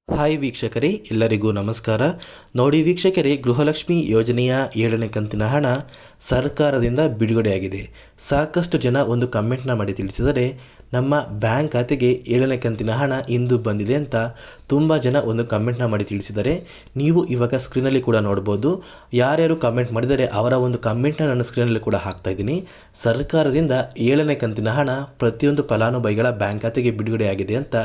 Hi ವೀಕ್ಷಕರೇ, ಎಲ್ಲರಿಗೂ ನಮಸ್ಕಾರ. ನೋಡಿ ವೀಕ್ಷಕರೇ, ಗೃಹಲಕ್ಷ್ಮಿ ಯೋಜನೆಯ 7ನೇ ಕಂತಿನ ಹಣ ಸರ್ಕಾರದಿಂದ ಬಿಡುಗಡೆಯಾಗಿದೆ. ಸಾಕಷ್ಟು ಜನ ಒಂದು ಕಮೆಂಟ್ನ ಮಾಡಿ ತಿಳಿಸಿದರೆ, ನಮ್ಮ ಬ್ಯಾಂಕ್ ಖಾತೆಗೆ 7ನೇ ಕಂತಿನ ಹಣ ಇಂದು ಬಂದಿದೆ ಅಂತ ತುಂಬ ಜನ ಒಂದು ಕಮೆಂಟ್ನ ಮಾಡಿ ತಿಳಿಸಿದ್ದಾರೆ. ನೀವು ಇವಾಗ ಸ್ಕ್ರೀನಲ್ಲಿ ಕೂಡ ನೋಡ್ಬೋದು. ಯಾರ್ಯಾರು ಕಮೆಂಟ್ ಮಾಡಿದರೆ ಅವರ ಒಂದು ಕಮೆಂಟ್ನ ನಾನು ಸ್ಕ್ರೀನಲ್ಲಿ ಕೂಡ ಹಾಕ್ತಾ ಇದ್ದೀನಿ. ಸರ್ಕಾರದಿಂದ 7ನೇ ಕಂತಿನ ಹಣ ಪ್ರತಿಯೊಂದು ಫಲಾನುಭವಿಗಳ ಬ್ಯಾಂಕ್ ಖಾತೆಗೆ ಬಿಡುಗಡೆಯಾಗಿದೆ ಅಂತ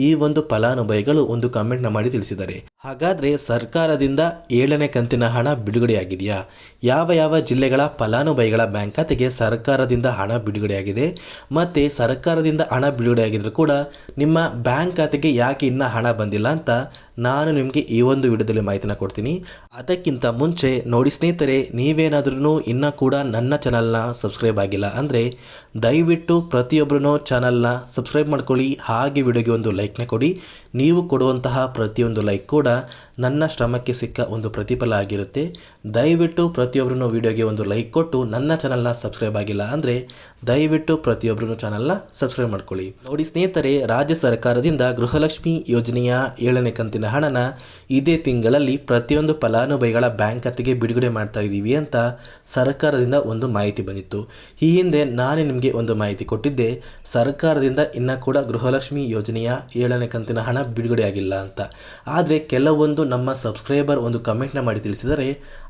ಈ ಒಂದು ಫಲಾನುಭವಿಗಳು ಒಂದು ಕಮೆಂಟ್ನ ಮಾಡಿ ತಿಳಿಸಿದ್ದಾರೆ. ಹಾಗಾದರೆ ಸರ್ಕಾರದಿಂದ 7ನೇ ಕಂತಿನ ಹಣ ಬಿಡುಗಡೆಯಾಗಿದೆಯಾ? ಯಾವ ಯಾವ ಜಿಲ್ಲೆಗಳ ಫಲಾನುಭವಿಗಳ ಬ್ಯಾಂಕ್ ಖಾತೆಗೆ ಸರ್ಕಾರದಿಂದ ಹಣ ಬಿಡುಗಡೆಯಾಗಿದೆ? ಮತ್ತು ಸರ್ಕಾರದಿಂದ ಹಣ ಬಿಡುಗಡೆಯಾಗಿದ್ದರೂ ಕೂಡ ನಿಮ್ಮ ಬ್ಯಾಂಕ್ ಖಾತೆಗೆ ಯಾಕೆ ಇನ್ನೂ ಹಣ ಬಂದಿಲ್ಲ ಅಂತ ನಾನು ನಿಮಗೆ ಈ ಒಂದು ವಿಡಿಯೋದಲ್ಲಿ ಮಾಹಿತಿನ ಕೊಡ್ತೀನಿ. ಅದಕ್ಕಿಂತ ಮುಂಚೆ ನೋಡಿ ಸ್ನೇಹಿತರೆ, ನೀವೇನಾದ್ರೂ ಇನ್ನೂ ಕೂಡ ನನ್ನ ಚಾನಲ್ನ ಸಬ್ಸ್ಕ್ರೈಬ್ ಆಗಿಲ್ಲ ಅಂದರೆ ದಯವಿಟ್ಟು ಪ್ರತಿಯೊಬ್ಬರೂ ಚಾನಲ್ನ ಸಬ್ಸ್ಕ್ರೈಬ್ ಮಾಡ್ಕೊಳ್ಳಿ. ಹಾಗೆ ವಿಡಿಯೋಗೆ ಒಂದು ಲೈಕ್ನ ಕೊಡಿ. ನೀವು ಕೊಡುವಂತಹ ಪ್ರತಿಯೊಂದು ಲೈಕ್ ಕೂಡ ನನ್ನ ಶ್ರಮಕ್ಕೆ ಸಿಕ್ಕ ಒಂದು ಪ್ರತಿಫಲ ಆಗಿರುತ್ತೆ. ದಯವಿಟ್ಟು ಪ್ರತಿಯೊಬ್ಬರೂ ವಿಡಿಯೋಗೆ ಒಂದು ಲೈಕ್ ಕೊಟ್ಟು ನನ್ನ ಚಾನಲ್ನ ಸಬ್ಸ್ಕ್ರೈಬ್ ಆಗಿಲ್ಲ ಅಂದರೆ ದಯವಿಟ್ಟು ಪ್ರತಿಯೊಬ್ಬರೂ ಚಾನಲ್ನ ಸಬ್ಸ್ಕ್ರೈಬ್ ಮಾಡ್ಕೊಳ್ಳಿ. ನೋಡಿ ಸ್ನೇಹಿತರೆ, ರಾಜ್ಯ ಸರ್ಕಾರದಿಂದ ಗೃಹಲಕ್ಷ್ಮಿ ಯೋಜನೆಯ 7ನೇ ಕಂತಿನ ಹಣನ ಇದೇ ತಿಂಗಳಲ್ಲಿ ಪ್ರತಿಯೊಂದು ಫಲಾನುಭವಿಗಳ ಬ್ಯಾಂಕ್ ಖಾತೆಗೆ ಬಿಡುಗಡೆ ಮಾಡ್ತಾ ಇದ್ದೀವಿ ಅಂತ ಸರ್ಕಾರದಿಂದ ಒಂದು ಮಾಹಿತಿ ಬಂದಿತ್ತು. ಈ ಹಿಂದೆ ನಾನು ನಿಮಗೆ ಒಂದು ಮಾಹಿತಿ ಕೊಟ್ಟಿದ್ದೆ, ಸರ್ಕಾರದಿಂದ ಇನ್ನೂ ಕೂಡ ಗೃಹಲಕ್ಷ್ಮಿ ಯೋಜನೆಯ 7ನೇ ಕಂತಿನ ಹಣ ಬಿಡುಗಡೆಯಾಗಿಲ್ಲ ಅಂತ. ಆದರೆ ಕೆಲವೊಂದು ನಮ್ಮ ಸಬ್ಸ್ಕ್ರೈಬರ್ ಒಂದು ಕಮೆಂಟ್ನ ಮಾಡಿ ತಿಳಿಸಿದರೆ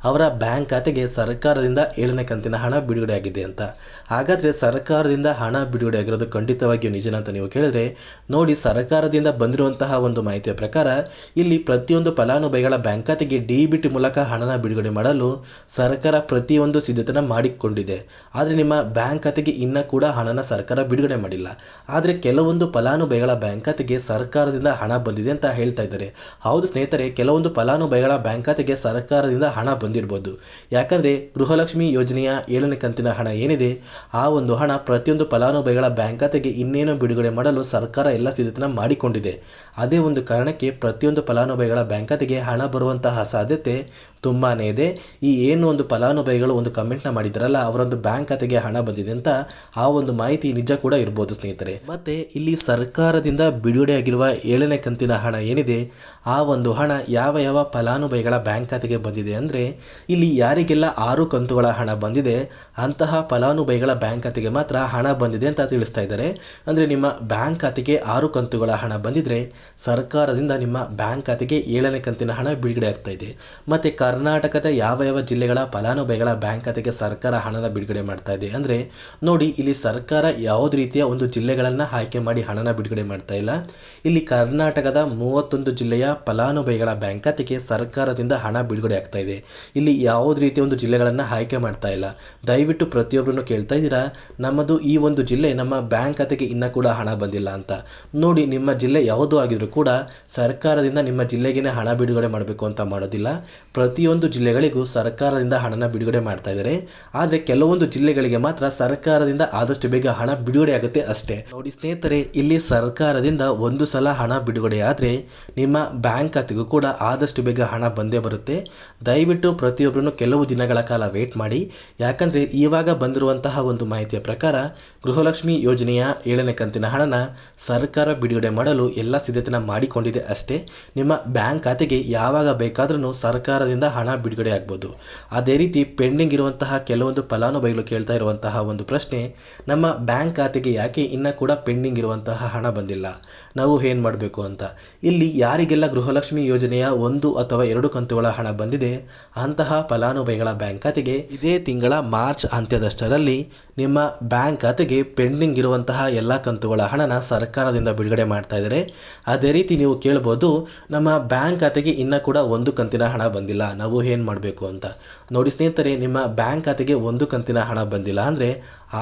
ಅವರ ಬ್ಯಾಂಕ್ ಖಾತೆಗೆ ಸರ್ಕಾರದಿಂದ 7ನೇ ಕಂತಿನ ಹಣ ಬಿಡುಗಡೆಯಾಗಿದೆ ಅಂತ. ಹಾಗಾದರೆ ಸರ್ಕಾರದಿಂದ ಹಣ ಬಿಡುಗಡೆಯಾಗಿರೋದು ಖಂಡಿತವಾಗಿಯೂ ನಿಜನ ಅಂತ ನೀವು ಕೇಳಿದ್ರೆ, ನೋಡಿ ಸರ್ಕಾರದಿಂದ ಬಂದಿರುವಂತಹ ಒಂದು ಮಾಹಿತಿಯ ಪ್ರಕಾರ ಇಲ್ಲಿ ಪ್ರತಿಯೊಂದು ಫಲಾನುಭವಿಗಳ ಬ್ಯಾಂಕ್ ಖಾತೆಗೆ ಡಿಬಿಟಿ ಮೂಲಕ ಹಣನ ಬಿಡುಗಡೆ ಮಾಡಲು ಸರ್ಕಾರ ಪ್ರತಿಯೊಂದು ಸಿದ್ಧತೆನ ಮಾಡಿಕೊಂಡಿದೆ. ಆದರೆ ನಿಮ್ಮ ಬ್ಯಾಂಕ್ ಖಾತೆಗೆ ಇನ್ನೂ ಕೂಡ ಹಣನ ಸರ್ಕಾರ ಬಿಡುಗಡೆ ಮಾಡಿಲ್ಲ. ಆದರೆ ಕೆಲವೊಂದು ಫಲಾನುಭವಿಗಳ ಬ್ಯಾಂಕ್ ಖಾತೆಗೆ ಸರ್ಕಾರದಿಂದ ಹಣ ಬಂದಿದೆ ಅಂತ ಹೇಳ್ತಾ ಇದ್ದಾರೆ. ಹೌದು ಸ್ನೇಹಿತರೆ, ಕೆಲವೊಂದು ಫಲಾನುಭವಿಗಳ ಬ್ಯಾಂಕ್ ಖಾತೆಗೆ ಸರ್ಕಾರದಿಂದ ಹಣ ಬಂದಿರಬಹುದು. ಯಾಕಂದರೆ ಗೃಹಲಕ್ಷ್ಮಿ ಯೋಜನೆಯ 7ನೇ ಕಂತಿನ ಹಣ ಏನಿದೆ, ಆ ಒಂದು ಹಣ ಪ್ರತಿಯೊಂದು ಫಲಾನುಭವಿಗಳ ಬ್ಯಾಂಕ್ ಖಾತೆಗೆ ಇನ್ನೇನು ಬಿಡುಗಡೆ ಮಾಡಲು ಸರ್ಕಾರ ಎಲ್ಲ ಸಿದ್ಧತೆನ ಮಾಡಿಕೊಂಡಿದೆ. ಅದೇ ಒಂದು ಕಾರಣಕ್ಕೆ ಪ್ರತಿಯೊಂದು ಫಲಾನುಭವಿಗಳ ಬ್ಯಾಂಕ್ ಖಾತೆಗೆ ಹಣ ಬರುವಂತಹ ಸಾಧ್ಯತೆ ತುಂಬಾ ಇದೆ. ಈ ಏನು ಒಂದು ಫಲಾನುಭವಿಗಳು ಒಂದು ಕಮೆಂಟ್ನ ಮಾಡಿದ್ದಾರಲ್ಲ, ಅವರೊಂದು ಬ್ಯಾಂಕ್ ಖಾತೆಗೆ ಹಣ ಬಂದಿದೆ ಅಂತ, ಆ ಒಂದು ಮಾಹಿತಿ ನಿಜ ಕೂಡ ಇರ್ಬೋದು ಸ್ನೇಹಿತರೆ. ಮತ್ತು ಇಲ್ಲಿ ಸರ್ಕಾರದಿಂದ ಬಿಡುಗಡೆಯಾಗಿರುವ 7ನೇ ಕಂತಿನ ಹಣ ಏನಿದೆ, ಆ ಒಂದು ಹಣ ಯಾವ ಯಾವ ಫಲಾನುಭವಿಗಳ ಬ್ಯಾಂಕ್ ಖಾತೆಗೆ ಬಂದಿದೆ ಅಂದರೆ, ಇಲ್ಲಿ ಯಾರಿಗೆಲ್ಲ 6 ಕಂತುಗಳ ಹಣ ಬಂದಿದೆ ಅಂತಹ ಫಲಾನುಭವಿಗಳ ಬ್ಯಾಂಕ್ ಖಾತೆಗೆ ಮಾತ್ರ ಹಣ ಬಂದಿದೆ ಅಂತ ತಿಳಿಸ್ತಾ ಇದ್ದಾರೆ. ಅಂದರೆ ನಿಮ್ಮ ಬ್ಯಾಂಕ್ ಖಾತೆಗೆ 6 ಕಂತುಗಳ ಹಣ ಬಂದಿದ್ರೆ ಸರ್ಕಾರದಿಂದ ನಿಮ್ಮ ಬ್ಯಾಂಕ್ ಖಾತೆಗೆ 7ನೇ ಕಂತಿನ ಹಣ ಬಿಡುಗಡೆ ಆಗ್ತಾ ಇದೆ. ಮತ್ತು ಕರ್ನಾಟಕದ ಯಾವ ಯಾವ ಜಿಲ್ಲೆಗಳ ಫಲಾನುಭವಿಗಳ ಬ್ಯಾಂಕ್ ಖಾತೆಗೆ ಸರ್ಕಾರ ಹಣನ ಬಿಡುಗಡೆ ಮಾಡ್ತಾ ಇದೆ ಅಂದರೆ, ನೋಡಿ ಇಲ್ಲಿ ಸರ್ಕಾರ ಯಾವುದೇ ರೀತಿಯ ಒಂದು ಜಿಲ್ಲೆಗಳನ್ನು ಆಯ್ಕೆ ಮಾಡಿ ಹಣನ ಬಿಡುಗಡೆ ಮಾಡ್ತಾ ಇಲ್ಲ. ಇಲ್ಲಿ ಕರ್ನಾಟಕದ 31 ಜಿಲ್ಲೆಯ ಫಲಾನುಭವಿಗಳ ಬ್ಯಾಂಕ್ ಖಾತೆಗೆ ಸರ್ಕಾರದಿಂದ ಹಣ ಬಿಡುಗಡೆ ಆಗ್ತಾ ಇದೆ. ಇಲ್ಲಿ ಯಾವುದೇ ರೀತಿಯ ಒಂದು ಜಿಲ್ಲೆಗಳನ್ನು ಆಯ್ಕೆ ಮಾಡ್ತಾ ಇಲ್ಲ. ದಯವಿಟ್ಟು ಪ್ರತಿಯೊಬ್ಬರನ್ನು ಕೇಳ್ತಾ ಇದ್ದೀರಾ, ನಮ್ಮದು ಈ ಒಂದು ಜಿಲ್ಲೆ ನಮ್ಮ ಬ್ಯಾಂಕ್ ಖಾತೆಗೆ ಇನ್ನೂ ಕೂಡ ಹಣ ಬಂದಿಲ್ಲ ಅಂತ. ನೋಡಿ, ನಿಮ್ಮ ಜಿಲ್ಲೆ ಯಾವುದೂ ಆಗಿದ್ರೂ ಕೂಡ ಸರ್ಕಾರದಿಂದ ನಿಮ್ಮ ಜಿಲ್ಲೆಗೇ ಹಣ ಬಿಡುಗಡೆ ಮಾಡಬೇಕು ಅಂತ ಮಾಡೋದಿಲ್ಲ. ಪ್ರತಿಯೊಂದು ಜಿಲ್ಲೆಗಳಿಗೂ ಸರ್ಕಾರದಿಂದ ಹಣನ ಬಿಡುಗಡೆ ಮಾಡ್ತಾ ಇದ್ದಾರೆ. ಆದರೆ ಕೆಲವೊಂದು ಜಿಲ್ಲೆಗಳಿಗೆ ಮಾತ್ರ ಸರ್ಕಾರದಿಂದ ಆದಷ್ಟು ಬೇಗ ಹಣ ಬಿಡುಗಡೆ ಆಗುತ್ತೆ ಅಷ್ಟೇ. ನೋಡಿ ಸ್ನೇಹಿತರೆ, ಇಲ್ಲಿ ಸರ್ಕಾರದಿಂದ ಒಂದು ಸಲ ಹಣ ಬಿಡುಗಡೆ ಆದರೆ ನಿಮ್ಮ ಬ್ಯಾಂಕ್ ಖಾತೆಗೂ ಕೂಡ ಆದಷ್ಟು ಬೇಗ ಹಣ ಬಂದೇ ಬರುತ್ತೆ. ದಯವಿಟ್ಟು ಪ್ರತಿಯೊಬ್ಬರೂ ಕೆಲವು ದಿನಗಳ ಕಾಲ ವೇಟ್ ಮಾಡಿ. ಯಾಕಂದರೆ ಇವಾಗ ಬಂದಿರುವಂತಹ ಒಂದು ಮಾಹಿತಿಯ ಪ್ರಕಾರ ಗೃಹಲಕ್ಷ್ಮಿ ಯೋಜನೆಯ 7ನೇ ಕಂತಿನ ಹಣನ ಸರ್ಕಾರ ಬಿಡುಗಡೆ ಮಾಡಲು ಎಲ್ಲ ಸಿದ್ಧತೆನ ಮಾಡಿಕೊಂಡಿದೆ ಅಷ್ಟೇ. ನಿಮ್ಮ ಬ್ಯಾಂಕ್ ಖಾತೆಗೆ ಯಾವಾಗ ಬೇಕಾದ್ರೂ ಸರ್ಕಾರದಿಂದ ಹಣ ಬಿಡುಗಡೆ ಆಗ್ಬೋದು. ಅದೇ ರೀತಿ ಪೆಂಡಿಂಗ್ ಇರುವಂತಹ ಕೆಲವೊಂದು ಫಲಾನುಭವಿಗಳು ಕೇಳ್ತಾ ಇರುವಂತಹ ಒಂದು ಪ್ರಶ್ನೆ, ನಮ್ಮ ಬ್ಯಾಂಕ್ ಖಾತೆಗೆ ಯಾಕೆ ಇನ್ನೂ ಕೂಡ ಪೆಂಡಿಂಗ್ ಇರುವಂತಹ ಹಣ ಬಂದಿಲ್ಲ, ನಾವು ಏನು ಮಾಡಬೇಕು ಅಂತ. ಇಲ್ಲಿ ಯಾರಿಗೆಲ್ಲ ಗೃಹಲಕ್ಷ್ಮಿ ಯೋಜನೆಯ 1 ಅಥವಾ 2 ಕಂತುಗಳ ಹಣ ಬಂದಿದೆ ಅಂತಹ ಫಲಾನುಭವಿಗಳ ಬ್ಯಾಂಕ್ ಖಾತೆಗೆ ಇದೇ ತಿಂಗಳ ಮಾರ್ಚ್ ಅಂತ್ಯದಷ್ಟರಲ್ಲಿ ನಿಮ್ಮ ಬ್ಯಾಂಕ್ ಖಾತೆಗೆ ಪೆಂಡಿಂಗ್ ಇರುವಂತಹ ಎಲ್ಲ ಕಂತುಗಳ ಹಣನ ಸರ್ಕಾರದಿಂದ ಬಿಡುಗಡೆ ಮಾಡ್ತಾ ಇದ್ದಾರೆ. ಅದೇ ರೀತಿ ನೀವು ಕೇಳ್ಬೋದು, ನಮ್ಮ ಬ್ಯಾಂಕ್ ಖಾತೆಗೆ ಇನ್ನೂ ಕೂಡ 1 ಕಂತಿನ ಹಣ ಬಂದಿಲ್ಲ, ನಾವು ಏನು ಮಾಡಬೇಕು ಅಂತ. ನೋಡಿ ಸ್ನೇಹಿತರೆ, ನಿಮ್ಮ ಬ್ಯಾಂಕ್ ಖಾತೆಗೆ 1 ಕಂತಿನ ಹಣ ಬಂದಿಲ್ಲ ಅಂದರೆ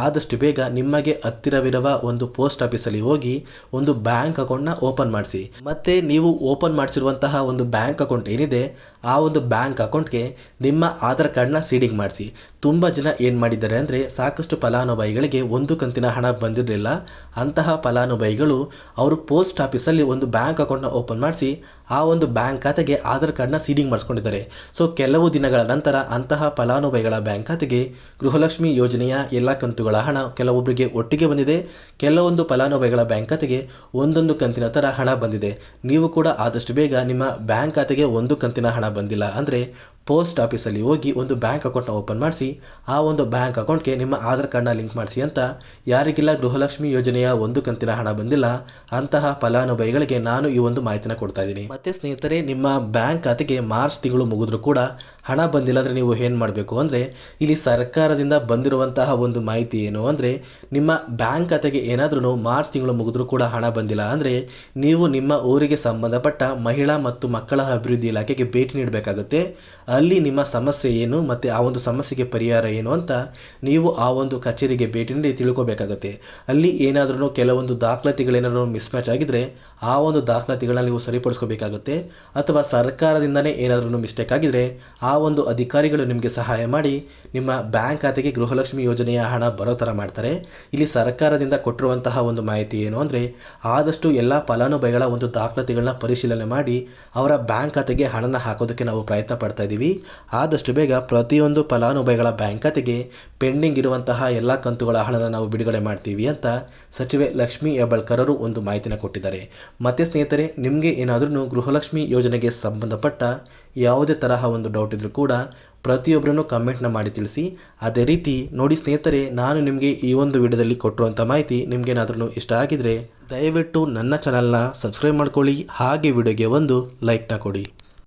ಆದಷ್ಟು ಬೇಗ ನಿಮಗೆ ಹತ್ತಿರವಿರುವ ಒಂದು ಪೋಸ್ಟ್ ಆಫೀಸಲ್ಲಿ ಹೋಗಿ ಒಂದು ಬ್ಯಾಂಕ್ ಅಕೌಂಟ್ನ ಓಪನ್ ಮಾಡಿಸಿ. ಮತ್ತು ನೀವು ಓಪನ್ ಮಾಡಿಸಿರುವಂತಹ ಒಂದು ಬ್ಯಾಂಕ್ ಅಕೌಂಟ್ ಏನಿದೆ, ಆ ಒಂದು ಬ್ಯಾಂಕ್ ಅಕೌಂಟ್ಗೆ ನಿಮ್ಮ ಆಧಾರ್ ಕಾರ್ಡ್ನ ಸೀಡಿಂಗ್ ಮಾಡಿಸಿ. ತುಂಬ ಜನ ಏನು ಮಾಡಿದ್ದಾರೆ ಅಂದರೆ, ಸಾಕಷ್ಟು ಫಲಾನುಭವಿಗಳಿಗೆ 1 ಕಂತಿನ ಹಣ ಬಂದಿರಲಿಲ್ಲ. ಅಂತಹ ಫಲಾನುಭವಿಗಳು ಅವರು ಪೋಸ್ಟ್ ಆಫೀಸಲ್ಲಿ ಒಂದು ಬ್ಯಾಂಕ್ ಅಕೌಂಟ್ನ ಓಪನ್ ಮಾಡಿಸಿ ಆ ಒಂದು ಬ್ಯಾಂಕ್ ಖಾತೆಗೆ ಆಧಾರ್ ಕಾರ್ಡ್ನ ಸೀಡಿಂಗ್ ಮಾಡಿಸ್ಕೊಂಡಿದ್ದಾರೆ. ಸೊ ಕೆಲವು ದಿನಗಳ ನಂತರ ಅಂತಹ ಫಲಾನುಭವಿಗಳ ಬ್ಯಾಂಕ್ ಖಾತೆಗೆ ಗೃಹಲಕ್ಷ್ಮಿ ಯೋಜನೆಯ ಎಲ್ಲ ಕಂತು ಕಂತುಗಳ ಹಣ ಕೆಲವೊಬ್ಬರಿಗೆ ಒಟ್ಟಿಗೆ ಬಂದಿದೆ, ಕೆಲವೊಂದು ಫಲಾನುಭವಿಗಳ ಬ್ಯಾಂಕ್ ಖಾತೆಗೆ ಒಂದೊಂದು ಕಂತಿನ ಥರ ಹಣ ಬಂದಿದೆ. ನೀವು ಕೂಡ ಆದಷ್ಟು ಬೇಗ ನಿಮ್ಮ ಬ್ಯಾಂಕ್ ಖಾತೆಗೆ ಒಂದು ಕಂತಿನ ಹಣ ಬಂದಿಲ್ಲ ಅಂದರೆ ಪೋಸ್ಟ್ ಆಫೀಸಲ್ಲಿ ಹೋಗಿ ಒಂದು ಬ್ಯಾಂಕ್ ಅಕೌಂಟ್ನ ಓಪನ್ ಮಾಡಿಸಿ, ಆ ಒಂದು ಬ್ಯಾಂಕ್ ಅಕೌಂಟ್ಗೆ ನಿಮ್ಮ ಆಧಾರ್ ಕಾರ್ಡ್ನ ಲಿಂಕ್ ಮಾಡಿಸಿ ಅಂತ ಯಾರಿಗೆಲ್ಲ ಗೃಹಲಕ್ಷ್ಮಿ ಯೋಜನೆಯ ಒಂದು ಕಂತಿನ ಹಣ ಬಂದಿಲ್ಲ ಅಂತಹ ಫಲಾನುಭವಿಗಳಿಗೆ ನಾನು ಈ ಒಂದು ಮಾಹಿತಿನ ಕೊಡ್ತಾ ಇದ್ದೀನಿ. ಮತ್ತು ಸ್ನೇಹಿತರೆ, ನಿಮ್ಮ ಬ್ಯಾಂಕ್ ಖಾತೆಗೆ ಮಾರ್ಚ್ ತಿಂಗಳು ಮುಗಿದ್ರೂ ಕೂಡ ಹಣ ಬಂದಿಲ್ಲ ಅಂದರೆ ನೀವು ಏನು ಮಾಡಬೇಕು ಅಂದರೆ, ಇಲ್ಲಿ ಸರ್ಕಾರದಿಂದ ಬಂದಿರುವಂತಹ ಒಂದು ಮಾಹಿತಿ ಏನು ಅಂದರೆ, ನಿಮ್ಮ ಬ್ಯಾಂಕ್ ಖಾತೆಗೆ ಏನಾದ್ರೂ ಮಾರ್ಚ್ ತಿಂಗಳು ಮುಗಿದ್ರೂ ಕೂಡ ಹಣ ಬಂದಿಲ್ಲ ಅಂದರೆ ನೀವು ನಿಮ್ಮ ಊರಿಗೆ ಸಂಬಂಧಪಟ್ಟ ಮಹಿಳಾ ಮತ್ತು ಮಕ್ಕಳ ಅಭಿವೃದ್ಧಿ ಇಲಾಖೆಗೆ ಭೇಟಿ ನೀಡಬೇಕಾಗುತ್ತೆ. ಅಲ್ಲಿ ನಿಮ್ಮ ಸಮಸ್ಯೆ ಏನು ಮತ್ತು ಆ ಒಂದು ಸಮಸ್ಯೆಗೆ ಪರಿಹಾರ ಏನು ಅಂತ ನೀವು ಆ ಒಂದು ಕಚೇರಿಗೆ ಭೇಟಿ ನೀಡಿ ತಿಳ್ಕೊಬೇಕಾಗುತ್ತೆ. ಅಲ್ಲಿ ಏನಾದ್ರೂ ಕೆಲವೊಂದು ದಾಖಲಾತಿಗಳೇನಾದ್ರೂ ಮಿಸ್ಮ್ಯಾಚ್ ಆಗಿದ್ದರೆ ಆ ಒಂದು ದಾಖಲಾತಿಗಳನ್ನ ನೀವು ಸರಿಪಡಿಸ್ಕೋಬೇಕಾಗುತ್ತೆ. ಅಥವಾ ಸರ್ಕಾರದಿಂದನೇ ಏನಾದ್ರೂ ಮಿಸ್ಟೇಕ್ ಆಗಿದ್ದರೆ ಆ ಒಂದು ಅಧಿಕಾರಿಗಳು ನಿಮಗೆ ಸಹಾಯ ಮಾಡಿ ನಿಮ್ಮ ಬ್ಯಾಂಕ್ ಖಾತೆಗೆ ಗೃಹಲಕ್ಷ್ಮಿ ಯೋಜನೆಯ ಹಣ ಬರೋ ಥರ ಮಾಡ್ತಾರೆ. ಇಲ್ಲಿ ಸರ್ಕಾರದಿಂದ ಕೊಟ್ಟಿರುವಂತಹ ಒಂದು ಮಾಹಿತಿ ಏನು ಅಂದರೆ, ಆದಷ್ಟು ಎಲ್ಲ ಫಲಾನುಭವಿಗಳ ಒಂದು ದಾಖಲಾತಿಗಳನ್ನ ಪರಿಶೀಲನೆ ಮಾಡಿ ಅವರ ಬ್ಯಾಂಕ್ ಖಾತೆಗೆ ಹಣನ ಹಾಕೋದಕ್ಕೆ ನಾವು ಪ್ರಯತ್ನ ಪಡ್ತಾ ಇದ್ದೀವಿ. ಆದಷ್ಟು ಬೇಗ ಪ್ರತಿಯೊಂದು ಫಲಾನುಭವಿಗಳ ಬ್ಯಾಂಕ್ ಖಾತೆಗೆ ಪೆಂಡಿಂಗ್ ಇರುವಂತಹ ಎಲ್ಲ ಕಂತುಗಳ ಹಣನ ನಾವು ಬಿಡುಗಡೆ ಮಾಡ್ತೀವಿ ಅಂತ ಸಚಿವೆ ಲಕ್ಷ್ಮೀ ಹೆಬ್ಬಾಳ್ಕರ್ ಅವರು ಒಂದು ಮಾಹಿತಿನ ಕೊಟ್ಟಿದ್ದಾರೆ. ಮತ್ತು ಸ್ನೇಹಿತರೆ, ನಿಮಗೆ ಏನಾದ್ರೂ ಗೃಹಲಕ್ಷ್ಮಿ ಯೋಜನೆಗೆ ಸಂಬಂಧಪಟ್ಟ ಯಾವುದೇ ತರಹ ಒಂದು ಡೌಟ್ ಇದ್ರೂ ಕೂಡ ಪ್ರತಿಯೊಬ್ಬರನ್ನು ಕಮೆಂಟ್ನ ಮಾಡಿ ತಿಳಿಸಿ. ಅದೇ ರೀತಿ ನೋಡಿ ಸ್ನೇಹಿತರೆ, ನಾನು ನಿಮಗೆ ಈ ಒಂದು ವಿಡಿಯೋದಲ್ಲಿ ಕೊಟ್ಟಿರುವಂಥ ಮಾಹಿತಿ ನಿಮಗೇನಾದ್ರೂ ಇಷ್ಟ ಆಗಿದರೆ ದಯವಿಟ್ಟು ನನ್ನ ಚಾನಲ್ನ ಸಬ್ಸ್ಕ್ರೈಬ್ ಮಾಡ್ಕೊಳ್ಳಿ, ಹಾಗೆ ವಿಡಿಯೋಗೆ ಒಂದು ಲೈಕ್ನ ಕೊಡಿ.